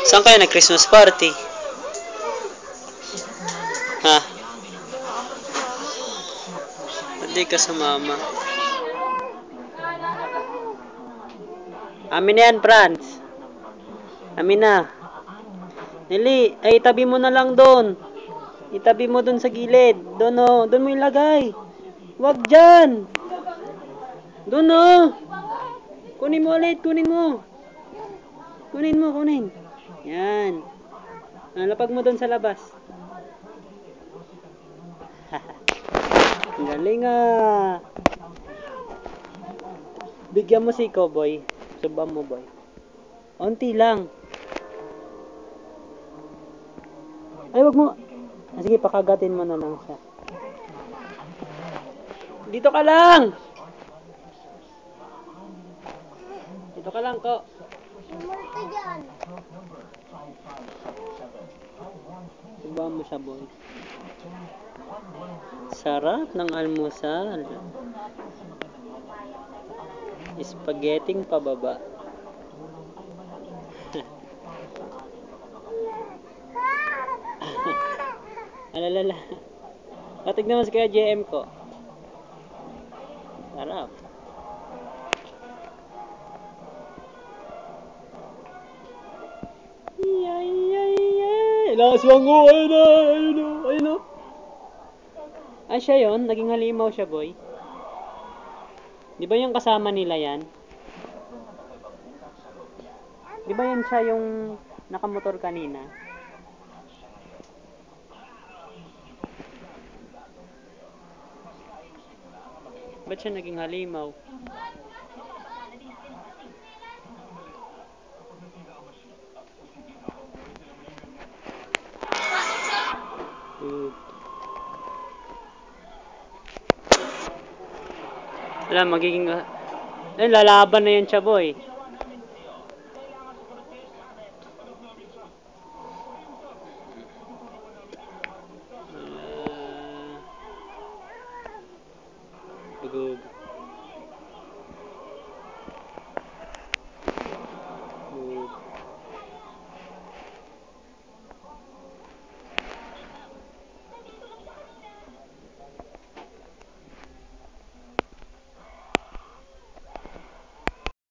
Saan kayo nag-Christmas party? Ha? Hindi ka sumama. Amin na yan, Franz. Amin na. Nili, ay itabi mo na lang doon. Itabi mo doon sa gilid. Doon o. Doon mo ilagay. Huwag dyan. Doon o. Kunin mo ulit. Kunin mo. Kunin mo. Kunin. Yan. Lapag mo doon sa labas. Ang galing ah. Bigyan mo si Cowboy. Suban mo, boy. Unti lang. Ay, wag mo. Sige, pakagatin mo na lang siya. Dito ka lang! Dito ka lang, ko. Sumul ka dyan. Suban mo siya, boy. Sarap ng almusal. Spaghetti pababa. Alalala. Patignan mo si kaya JM ko. Sarap. Laswang ko. Ayun na. Ayun na. Ayun na. Ah, siya yun. Naging halimaw siya, boy. Di ba yung kasama nila yan? Di ba yan siya yung nakamotor kanina? Ba't siya naging halimaw? Alam, magiging... lalaban na yan siya, boy. Pagod.